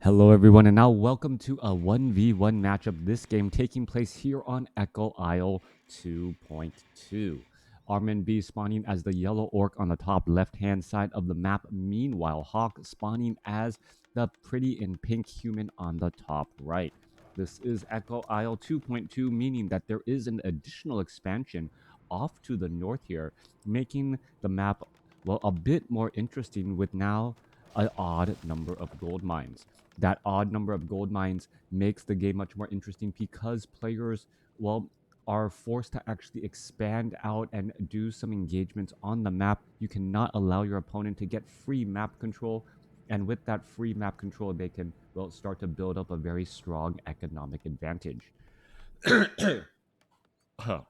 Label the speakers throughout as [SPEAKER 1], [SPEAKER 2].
[SPEAKER 1] Hello everyone, and now welcome to a 1v1 matchup. This game taking place here on Echo Isle 2.2. ArminvB spawning as the yellow orc on the top left-hand side of the map. Meanwhile, Hawk spawning as the pretty and pink human on the top right. This is Echo Isle 2.2, meaning that there is an additional expansion off to the north here, making the map, well, a bit more interesting with now an odd number of gold mines. That odd number of gold mines makes the game much more interesting because players, well, are forced to actually expand out and do some engagements on the map. You cannot allow your opponent to get free map control. And with that free map control, they can, well, start to build up a very strong economic advantage.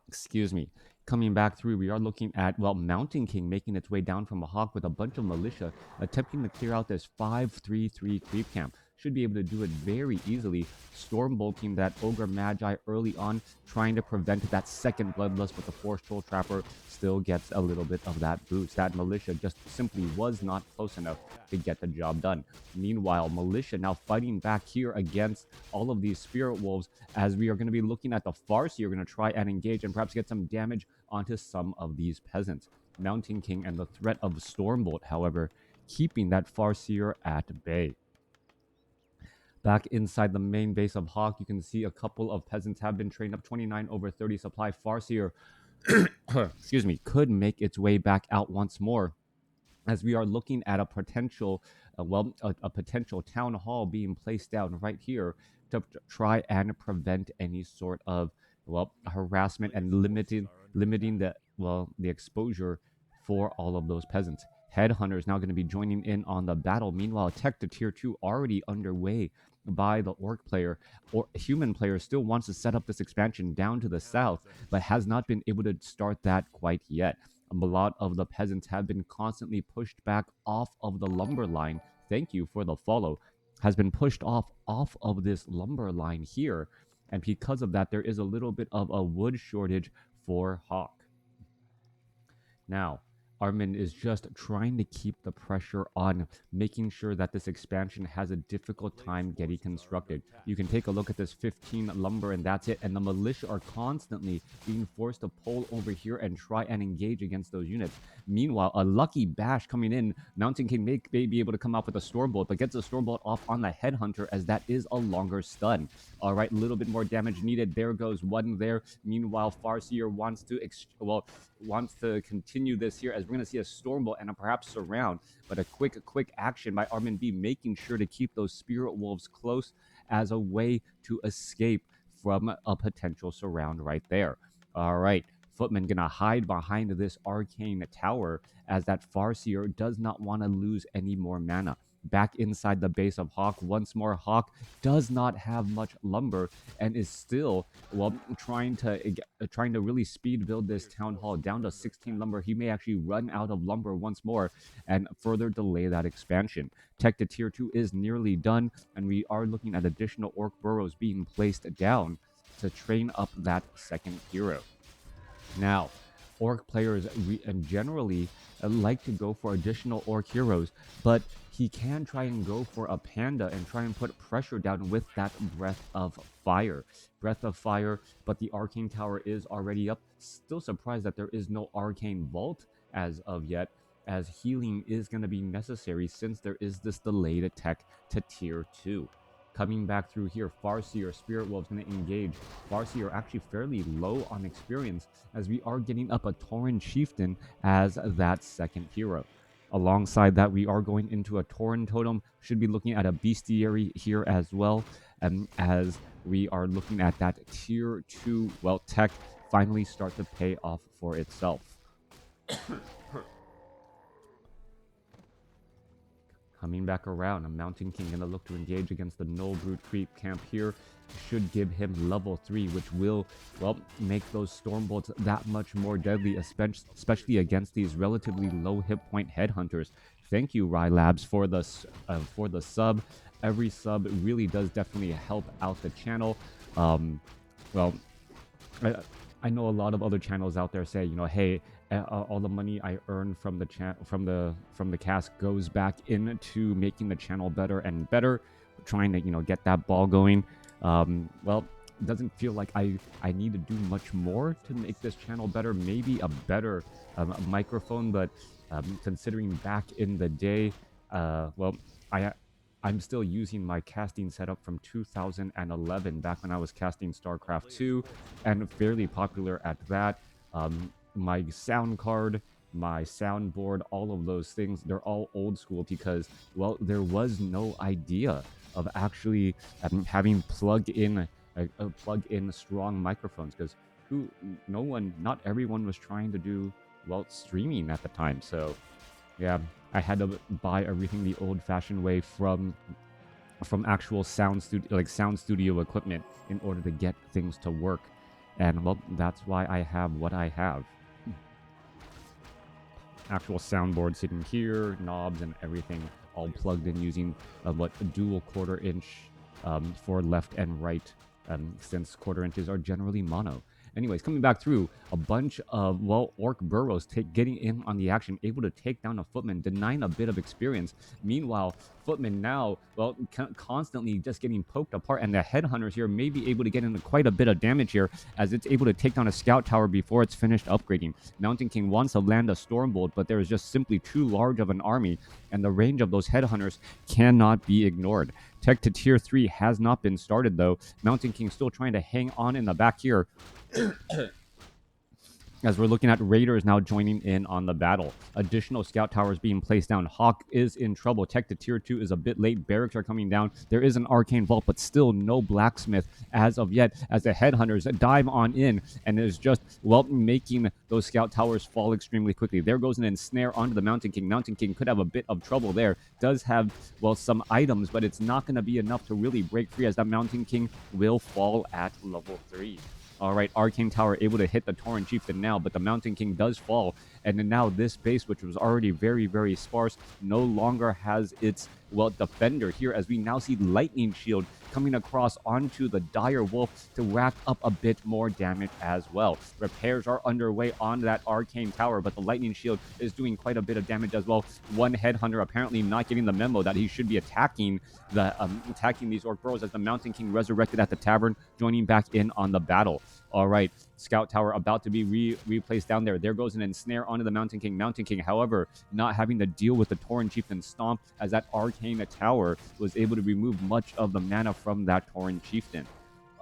[SPEAKER 1] Excuse me. Coming back through, we are looking at, well, Mountain King making its way down from a hawk with a bunch of militia, attempting to clear out this 5-3-3 creep camp. Should be able to do it very easily. Storm bolting that Ogre Magi early on, trying to prevent that second Bloodlust, but the Force Troll Trapper still gets a little bit of that boost. That militia just simply was not close enough to get the job done. Meanwhile, militia now fighting back here against all of these Spirit Wolves, as we are going to be looking at the Farseer. You're going to try and engage and perhaps get some damage onto some of these peasants. Mountain King and the threat of Stormbolt, however, keeping that Farseer at bay. Back inside the main base of Hawk, you can see a couple of peasants have been trained up. 29/30 supply. Farseer, excuse me, could make its way back out once more, as we are looking at a potential, a potential town hall being placed down right here to try and prevent any sort of, well, harassment and limiting the exposure for all of those peasants. Headhunter is now going to be joining in on the battle. Meanwhile, tech to tier 2 already underway by the orc player. Or human player still wants to set up this expansion down to the south, but has not been able to start that quite yet. A lot of the peasants have been constantly pushed back off of the lumber line. Thank you for the follow. Has been pushed off of this lumber line here, and because of that, there is a little bit of a wood shortage for Hawk. Now, Armin is just trying to keep the pressure on, making sure that this expansion has a difficult time getting constructed. You can take a look at this 15 lumber and that's it. And the militia are constantly being forced to pull over here and try and engage against those units. Meanwhile, a lucky bash coming in. Mountain King may be able to come out with a Stormbolt, but gets a Stormbolt off on the Headhunter, as that is a longer stun. All right, a little bit more damage needed. There goes one there. Meanwhile, Farseer wants to continue this here, as we're going to see a Stormbolt and a perhaps surround, but a quick action by ArminvB, making sure to keep those Spirit Wolves close as a way to escape from a potential surround right there. All right, Footman gonna hide behind this arcane tower, as that Farseer does not want to lose any more mana. Back inside the base of Hawk once more. Hawk does not have much lumber and is still, well, trying to really speed build this town hall down to 16 lumber. He may actually run out of lumber once more and further delay that expansion. Tech to tier 2 is nearly done, and we are looking at additional orc burrows being placed down to train up that second hero. Now, orc players generally like to go for additional orc heroes, but he can try and go for a panda and try and put pressure down with that Breath of Fire. Breath of Fire, but the Arcane Tower is already up. Still surprised that there is no Arcane Vault as of yet, as healing is going to be necessary since there is this delayed attack to tier 2. Coming back through here, Farseer, Spirit Wolf's going to engage. Farseer actually fairly low on experience, as we are getting up a Tauren Chieftain as that second hero. Alongside that, we are going into a Tauren Totem. Should be looking at a Bestiary here as well, as we are looking at that tier 2, well, tech finally start to pay off for itself. Coming back around, a Mountain King going to look to engage against the Null Brute Creep camp here. Should give him level 3, which will, well, make those Stormbolts that much more deadly, especially against these relatively low hit point Headhunters. Thank you, Rye Labs, for the sub. Every sub really does definitely help out the channel. I know a lot of other channels out there say, you know, hey, all the money I earn from the from the cast goes back into making the channel better and better, trying to, you know, get that ball going. Well, it doesn't feel like I need to do much more to make this channel better. Maybe a better microphone, but considering back in the day, well, I I'm still using my casting setup from 2011, back when I was casting StarCraft 2, and fairly popular at that. My sound card, my soundboard, all of those things, they're all old school because, well, there was no idea of actually having plug in strong microphones, because not everyone was trying to do, well, streaming at the time. So yeah, I had to buy everything the old-fashioned way from actual sound studio equipment in order to get things to work. And well, that's why I have what I have. Actual soundboard sitting here, knobs and everything all plugged in using what a dual quarter-inch for left and right, since quarter-inches are generally mono. Anyways, coming back through, a bunch of, well, orc burrows getting in on the action, able to take down a footman, denying a bit of experience. Meanwhile, footman now, well, constantly just getting poked apart, and the headhunters here may be able to get into quite a bit of damage here, as it's able to take down a scout tower before it's finished upgrading. Mountain King wants to land a stormbolt, but there is just simply too large of an army, and the range of those headhunters cannot be ignored. Tech to tier 3 has not been started, though. Mountain King still trying to hang on in the back here. As we're looking at raiders now joining in on the battle. Additional scout towers being placed down. Hawk is in trouble. Tech to tier 2 is a bit late. Barracks are coming down. There is an arcane vault, but still no blacksmith as of yet, as the headhunters dive on in, and is just, well, making those scout towers fall extremely quickly. There goes an ensnare onto the Mountain King. Mountain King could have a bit of trouble there. Does have, well, some items, but it's not going to be enough to really break free, as that Mountain King will fall at level 3. All right, Arcane Tower able to hit the Tauren Chieftain now, but the Mountain King does fall. And then now this base, which was already very, very sparse, no longer has its, well, defender here, as we now see Lightning Shield coming across onto the Dire Wolf to rack up a bit more damage as well. Repairs are underway on that Arcane Tower, but the Lightning Shield is doing quite a bit of damage as well. One Headhunter apparently not getting the memo that he should be attacking these Orc Burrows, as the Mountain King resurrected at the tavern, joining back in on the battle. All right, Scout Tower about to be replaced down there. There goes an ensnare onto the Mountain King. Mountain King, however, not having to deal with the Tauren Chieftain Stomp, as that Arcane Tower was able to remove much of the mana from that Tauren Chieftain.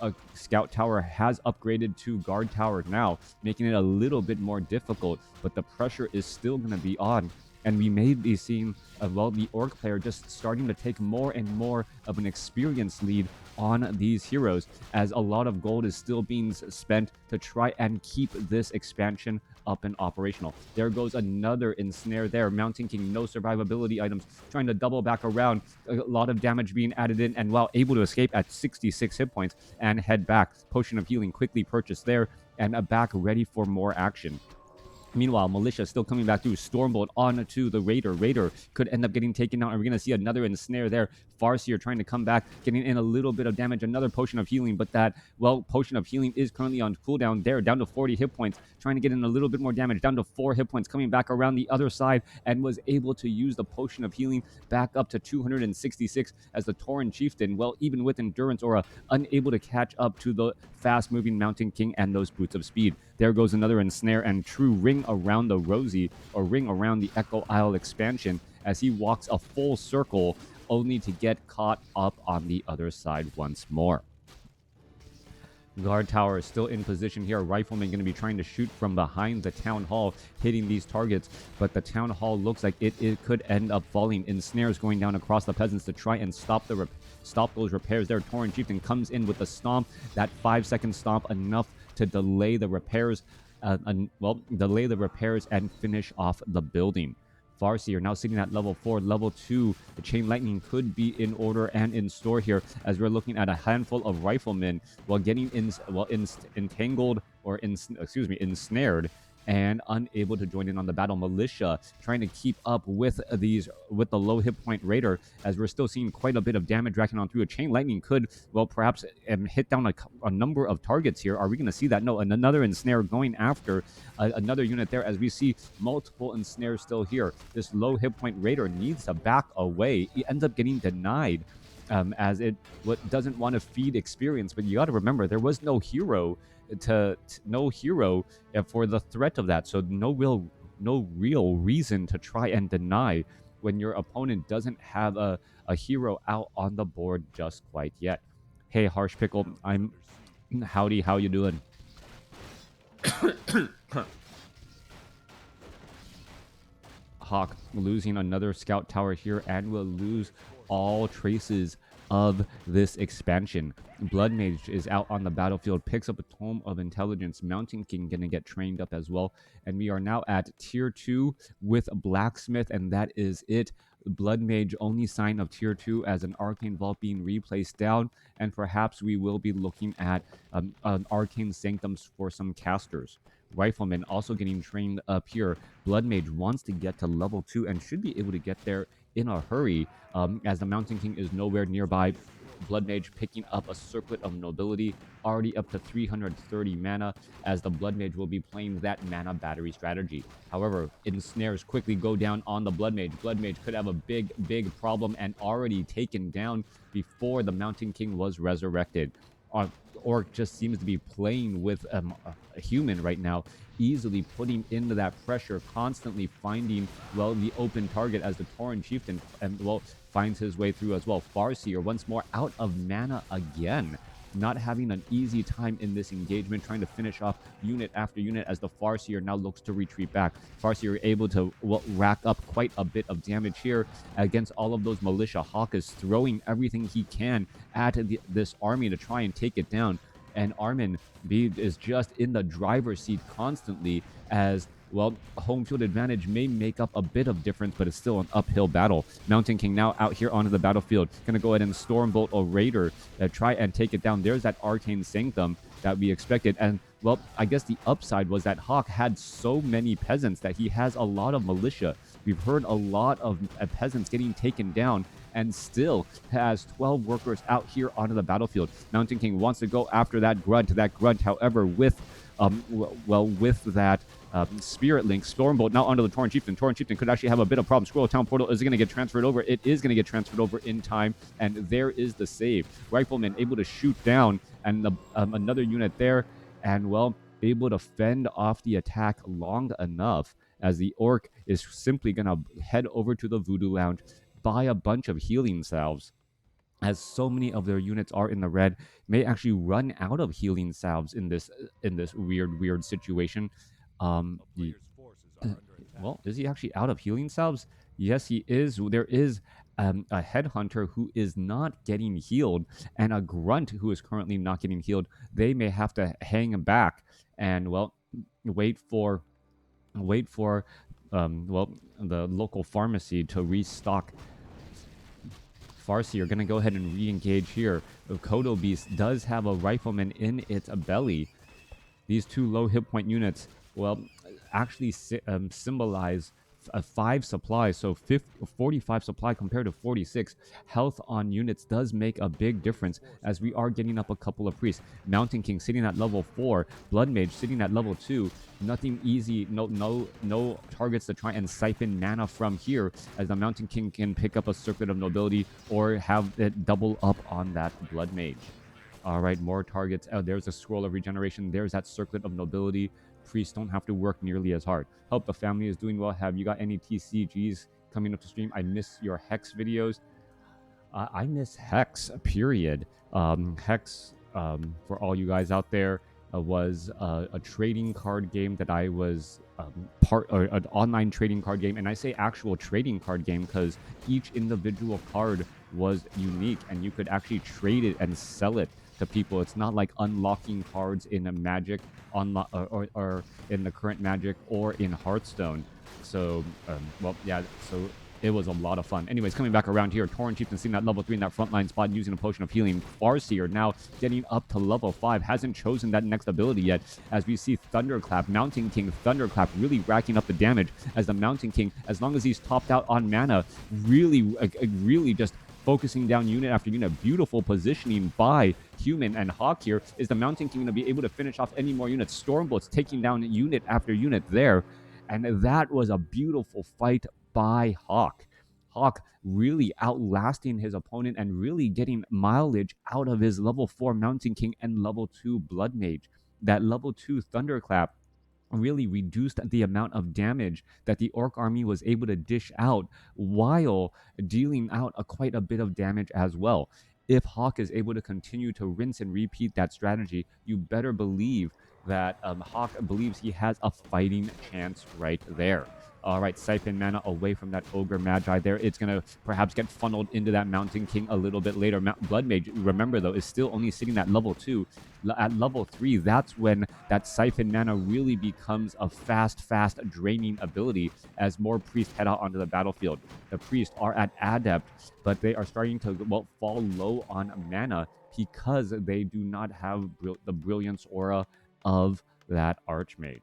[SPEAKER 1] A Scout Tower has upgraded to Guard Tower now, making it a little bit more difficult, but the pressure is still going to be on. And we may be seeing, well, the Orc player just starting to take more and more of an experience lead on these heroes, as a lot of gold is still being spent to try and keep this expansion up and operational. There goes another ensnare there. Mountain King, no survivability items, trying to double back around. A lot of damage being added in, and while able to escape at 66 hit points and head back. Potion of Healing quickly purchased there, and back ready for more action. Meanwhile, Militia still coming back through. Stormbolt onto the Raider. Raider could end up getting taken out, and we're going to see another ensnare there. Farseer trying to come back, getting in a little bit of damage. Another Potion of Healing, but that, well, Potion of Healing is currently on cooldown there, down to 40 hit points. Trying to get in a little bit more damage, down to 4 hit points. Coming back around the other side, and was able to use the Potion of Healing back up to 266, as the Tauren Chieftain, well, even with Endurance Aura, unable to catch up to the fast-moving Mountain King and those Boots of Speed. There goes another ensnare and true ring around the Rosie, or ring around the Echo Isle expansion, as he walks a full circle, only to get caught up on the other side once more. Guard Tower is still in position here. Rifleman going to be trying to shoot from behind the Town Hall, hitting these targets, but the Town Hall looks like it could end up falling. Ensnares going down across the peasants to try and stop those repairs there. Tauren Chieftain comes in with the stomp, that 5-second stomp, enough to delay the repairs, delay the repairs and finish off the building. Farseer now sitting at level 4. Level 2, the Chain Lightning could be in order and in store here, as we're looking at a handful of riflemen while getting entangled, or ensnared, and unable to join in on the battle. Militia trying to keep up with the low hit point Raider, as we're still seeing quite a bit of damage racking on through. A Chain Lightning could, well, perhaps hit down a number of targets here. Are we going to see that? No, and another ensnare going after another unit there, as we see multiple ensnares still here. This low hit point Raider needs to back away. He ends up getting denied, as it doesn't want to feed experience. But you got to remember, there was no hero for the threat of that, so no real reason to try and deny when your opponent doesn't have a hero out on the board just quite yet. Hey, Harsh Pickle, howdy, how you doing? Hawk losing another scout tower here, and will lose all traces of this expansion. Blood Mage is out on the battlefield, picks up a Tome of Intelligence. Mountain King gonna get trained up as well, and we are now at tier 2 with Blacksmith, and that is it. Blood Mage only sign of tier 2 as an Arcane Vault being replaced down, and perhaps we will be looking at an Arcane Sanctums for some casters. Rifleman also getting trained up here. Blood Mage wants to get to level 2 and should be able to get there in a hurry, as the Mountain King is nowhere nearby. Blood Mage picking up a Circlet of Nobility, already up to 330 mana, as the Blood Mage will be playing that mana battery strategy. However, ensnares quickly go down on the Blood Mage. Blood Mage could have a big problem, and already taken down before the Mountain King was resurrected. Orc just seems to be playing with a human right now, easily putting into that pressure, constantly finding, well, the open target, as the Tauren Chieftain finds his way through as well. Farseer once more out of mana again, not having an easy time in this engagement, trying to finish off unit after unit, as the Farseer now looks to retreat back. Farseer able to rack up quite a bit of damage here against all of those militia. Hawk is throwing everything he can at this army to try and take it down, and ArminvB is just in the driver's seat constantly, as well, home field advantage may make up a bit of difference, but it's still an uphill battle. Mountain King now out here onto the battlefield. Gonna go ahead and Stormbolt a Raider, try and take it down. There's that Arcane Sanctum that we expected. And, well, I guess the upside was that Hawk had so many peasants that he has a lot of militia. We've heard a lot of peasants getting taken down, and still has 12 workers out here onto the battlefield. Mountain King wants to go after that grunt. However, with that Spirit Link, Stormbolt now onto the Tauren Chieftain. Tauren Chieftain could actually have a bit of problem. Squirrel Town Portal is going to get transferred over. It is going to get transferred over in time, and there is the save. Rifleman able to shoot down, and another unit there, and, well, able to fend off the attack long enough, as the Orc is simply going to head over to the Voodoo Lounge, buy a bunch of healing salves, as so many of their units are in the red, may actually run out of healing salves in this weird situation. Well, is he actually out of healing salves? Yes, he is. There is a headhunter who is not getting healed, and a grunt who is currently not getting healed. They may have to hang back and, well, wait for the local pharmacy to restock. Farseer going to go ahead and re-engage here. The Kodo Beast does have a Rifleman in its belly. These two low hit point units, well, actually symbolize 5 supply, so 45 supply compared to 46. Health on units does make a big difference, as we are getting up a couple of priests. Mountain King sitting at level 4, Blood Mage sitting at level 2. Nothing easy, no targets to try and siphon mana from here, as the Mountain King can pick up a Circlet of Nobility or have it double up on that Blood Mage. All right, more targets. Oh, there's a Scroll of Regeneration. There's that Circlet of Nobility. Priests don't have to work nearly as hard. Hope the family is doing well. Have you got any TCGs coming up to stream? I miss your Hex videos. I miss Hex, period. Hex, for all you guys out there, was a trading card game that I was an online trading card game. And I say actual trading card game because each individual card was unique, and you could actually trade it and sell it to people. It's not like unlocking cards in a Magic or in the current Magic or in Hearthstone. So, well, yeah. So It was a lot of fun. Anyways, coming back around here, Tauren Chieftain sitting at level 3 in that frontline spot using a potion of healing. Farseer now getting up to level 5. Hasn't chosen that next ability yet. As we see Thunderclap, Mountain King Thunderclap really racking up the damage as the Mountain King, as long as he's topped out on mana, really just focusing down unit after unit. Beautiful positioning by Human and Hawk here. Is the Mountain King going to be able to finish off any more units? Stormbolt's taking down unit after unit there. And that was a beautiful fight by Hawk. Hawk really outlasting his opponent and really getting mileage out of his level 4 Mountain King and level 2 Blood Mage. That level 2 Thunderclap really reduced the amount of damage that the Orc army was able to dish out while dealing out quite a bit of damage as well. If Hawk is able to continue to rinse and repeat that strategy, you better believe that Hawk believes he has a fighting chance right there. All right, siphon mana away from that Ogre Magi there. It's going to perhaps get funneled into that Mountain King a little bit later. Blood Mage, remember though, is still only sitting at level 2. At level 3, that's when that siphon mana really becomes a fast draining ability as more priests head out onto the battlefield. The priests are at Adept, but they are starting to fall low on mana because they do not have the Brilliance aura of that Archmage.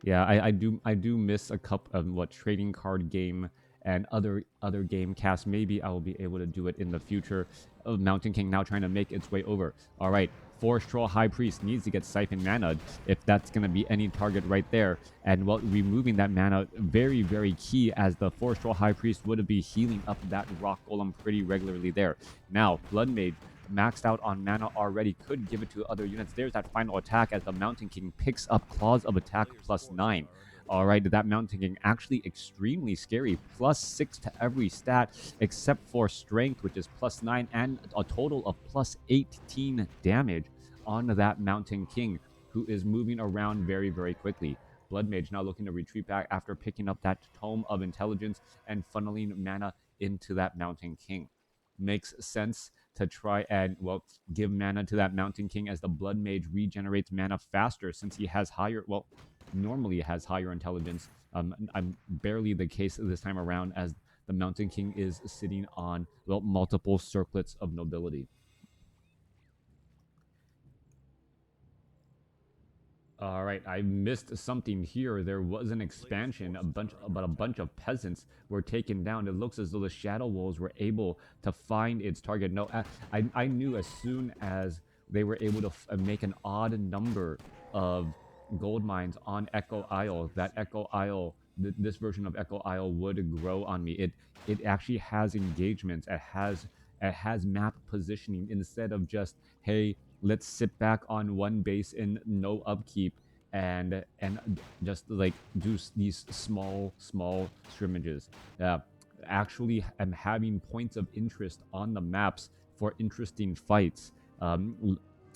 [SPEAKER 1] Yeah, I do miss a couple of trading card game and other game casts. Maybe I will be able to do it in the future. Mountain King now trying to make its way over. All right, Forest Troll High Priest needs to get siphon mana if that's going to be any target right there. And removing that mana, very key, as the Forest Troll High Priest would be healing up that Rock Golem pretty regularly there. Now, Blood Mage, maxed out on mana already, could give it to other units. There's that final attack as the Mountain King picks up Claws of Attack +9. All right, that Mountain King actually extremely scary. +6 to every stat except for Strength, which is +9, and a total of +18 damage on that Mountain King, who is moving around very quickly. Blood Mage now looking to retreat back after picking up that Tome of Intelligence and funneling mana into that Mountain King. Makes sense to try and give mana to that Mountain King, as the Blood Mage regenerates mana faster since he has higher, normally has higher intelligence. I'm barely the case this time around, as the Mountain King is sitting on multiple circlets of nobility. All right, I missed something here. There was an expansion, a bunch of peasants were taken down. It looks as though the Shadow Wolves were able to find its target. No, I knew as soon as they were able to make an odd number of gold mines on Echo Isle, that Echo Isle, this version of Echo Isle would grow on me. It actually has engagements. It has map positioning instead of just, hey, let's sit back on one base in no upkeep and just do these small scrimmages. Actually, I'm having points of interest on the maps for interesting fights,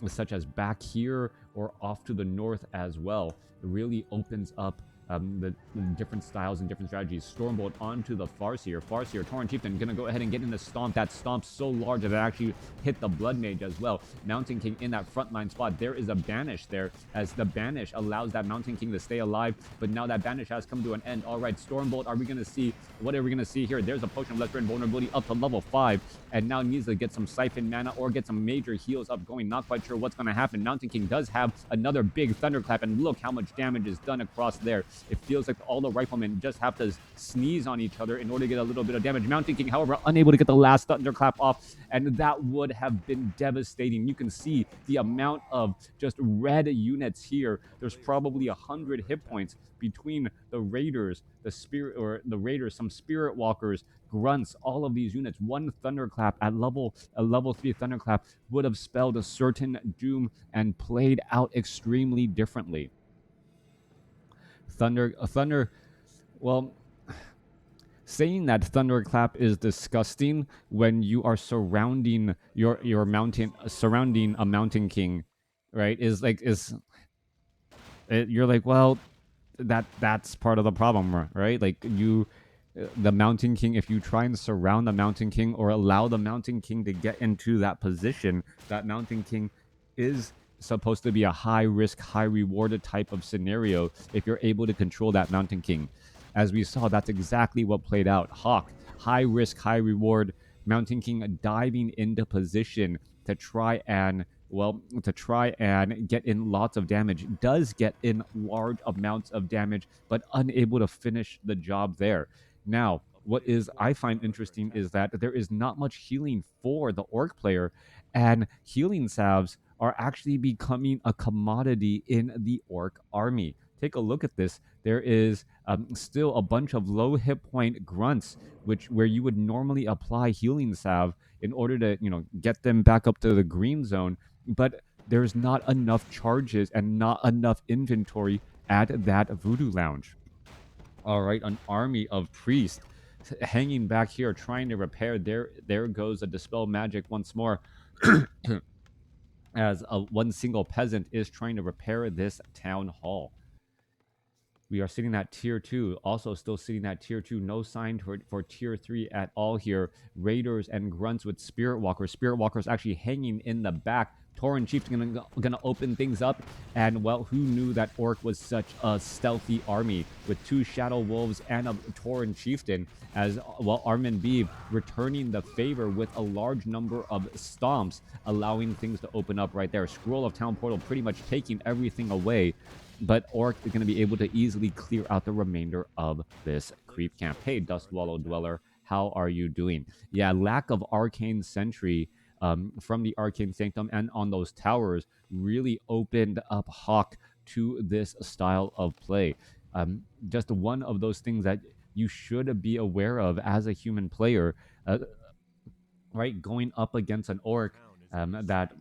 [SPEAKER 1] such as back here or off to the north as well. It really opens up the different styles and different strategies. Stormbolt onto the Farseer. Tauren Chieftain gonna go ahead and get in the Stomp. That Stomp's so large that it actually hit the Blood Mage as well. Mountain King in that frontline spot. There is a Banish there, as the Banish allows that Mountain King to stay alive, but now that Banish has come to an end. All right, Stormbolt, what are we gonna see here? There's a Potion of Lesser Invulnerability up to level 5, and now needs to get some Siphon mana or get some major heals up going. Not quite sure what's gonna happen. Mountain King does have another big Thunderclap, and look how much damage is done across there. It feels like all the riflemen just have to sneeze on each other in order to get a little bit of damage. Mountain King, however, unable to get the last Thunderclap off, and that would have been devastating. You can see the amount of just red units here. There's probably 100 hit points between the Raiders, some Spirit Walkers, Grunts, all of these units. One Thunderclap at level 3 Thunderclap would have spelled a certain doom and played out extremely differently. Saying that Thunderclap is disgusting when you are surrounding your mountain, surrounding a Mountain King, right? You're like, well, that's part of the problem, right? The Mountain King, if you try and surround the Mountain King or allow the Mountain King to get into that position, that Mountain King is supposed to be a high risk, high rewarded type of scenario if you're able to control that Mountain King. As we saw, that's exactly what played out. Hawk, high risk, high reward. Mountain King diving into position to try and get in lots of damage. Does get in large amounts of damage, but unable to finish the job there. Now, what is I find interesting is that there is not much healing for the orc player, and healing salves are actually becoming a commodity in the orc army. Take a look at this. There is still a bunch of low hit point grunts, where you would normally apply healing salve in order to get them back up to the green zone, but there's not enough charges and not enough inventory at that voodoo lounge. All right, an army of priests hanging back here trying to repair. There goes a dispel magic once more. As one single peasant is trying to repair this town hall. We are sitting at tier 2, also still sitting at tier 2. No sign for tier 3 at all here. Raiders and grunts with Spirit Walkers. Spirit Walkers actually hanging in the back. Tauren Chieftain gonna open things up. And, well, who knew that Orc was such a stealthy army with 2 Shadow Wolves and a Tauren Chieftain, as, well, ArminvB returning the favor with a large number of stomps, allowing things to open up right there. Scroll of Town Portal pretty much taking everything away, but Orc is going to be able to easily clear out the remainder of this creep camp. Hey, Dustwallow Dweller, how are you doing? Yeah, lack of Arcane Sentry from the Arcane Sanctum and on those towers really opened up Hawk to this style of play. Just one of those things that you should be aware of as a human player, right? Going up against an Orc that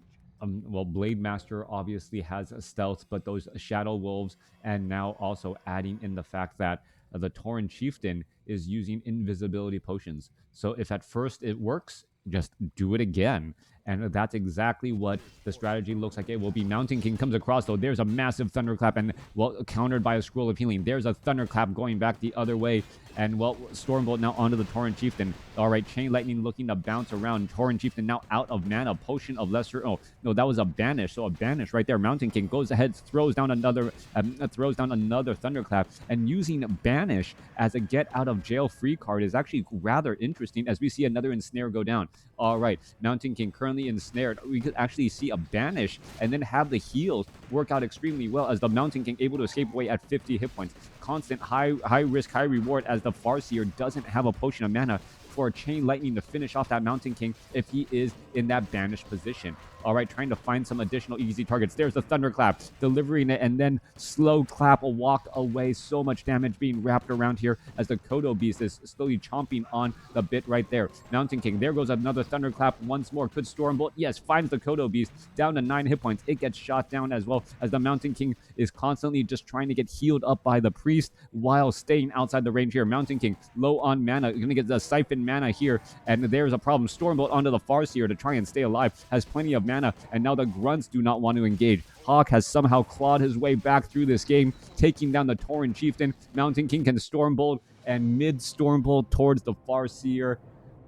[SPEAKER 1] well, Blade Master obviously has a stealth, but those Shadow Wolves, and now also adding in the fact that the Tauren Chieftain is using invisibility potions. So if at first it works, just do it again. And that's exactly what the strategy looks like. It will be. Mountain King comes across, though. There's a massive Thunderclap, and, well, countered by a Scroll of Healing. There's a Thunderclap going back the other way, and, well, Stormbolt now onto the Tauren Chieftain. All right, Chain Lightning looking to bounce around. Tauren Chieftain now out of mana. Potion of Lesser. Oh, no, that was a banish. So a banish right there. Mountain King goes ahead, throws down another Thunderclap, and using banish as a get out of jail free card is actually rather interesting, as we see another ensnare go down. All right, Mountain King currently ensnared. We could actually see a banish and then have the heals work out extremely well, as the Mountain King able to escape away at 50 hit points. Constant high risk, high reward, as the Farseer doesn't have a potion of mana for a Chain Lightning to finish off that Mountain King if he is in that banished position. All right, trying to find some additional easy targets. There's the Thunderclap, delivering it, and then slow clap, a walk away. So much damage being wrapped around here as the Kodo Beast is slowly chomping on the bit right there. Mountain King, there goes another Thunderclap once more. Could Stormbolt, yes, finds the Kodo Beast down to 9 hit points. It gets shot down as well, as the Mountain King is constantly just trying to get healed up by the Priest while staying outside the range here. Mountain King, low on mana, going to get the Siphon mana here, and there's a problem. Stormbolt onto the Farseer to try and stay alive, has plenty of mana, and now the grunts do not want to engage. Hawk has somehow clawed his way back through this game, taking down the Tauren Chieftain. Mountain King can Stormbolt, and mid Stormbolt towards the Farseer.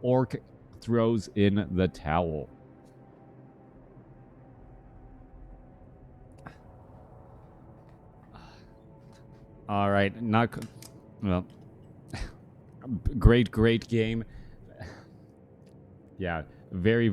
[SPEAKER 1] Orc throws in the towel. All right, well, great game. Yeah, very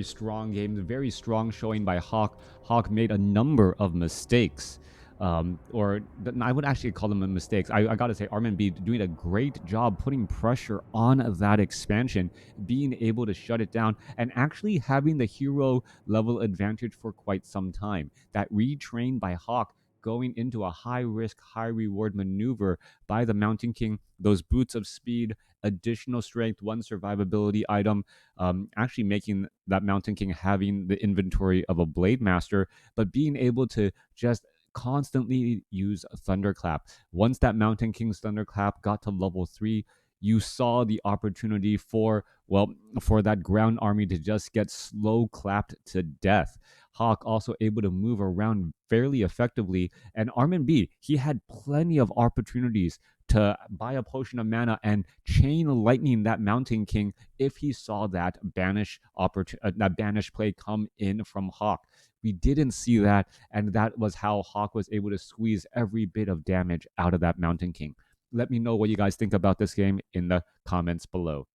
[SPEAKER 1] strong game. Very strong showing by Hawk. Hawk made a number of mistakes. I would actually call them mistakes. I gotta say, ArminvB doing a great job putting pressure on that expansion, being able to shut it down, and actually having the hero level advantage for quite some time. That retrain by Hawk going into a high risk, high reward maneuver by the Mountain King, those boots of speed, additional strength, 1 survivability item, actually making that Mountain King having the inventory of a Blade Master, but being able to just constantly use Thunderclap. Once that Mountain King's Thunderclap got to level 3, you saw the opportunity for that ground army to just get slow clapped to death. Hawk also able to move around fairly effectively, and ArminvB, he had plenty of opportunities to buy a potion of mana and chain lightning that Mountain King if he saw that that banish play come in from Hawk. We didn't see that, and that was how Hawk was able to squeeze every bit of damage out of that Mountain King. Let me know what you guys think about this game in the comments below.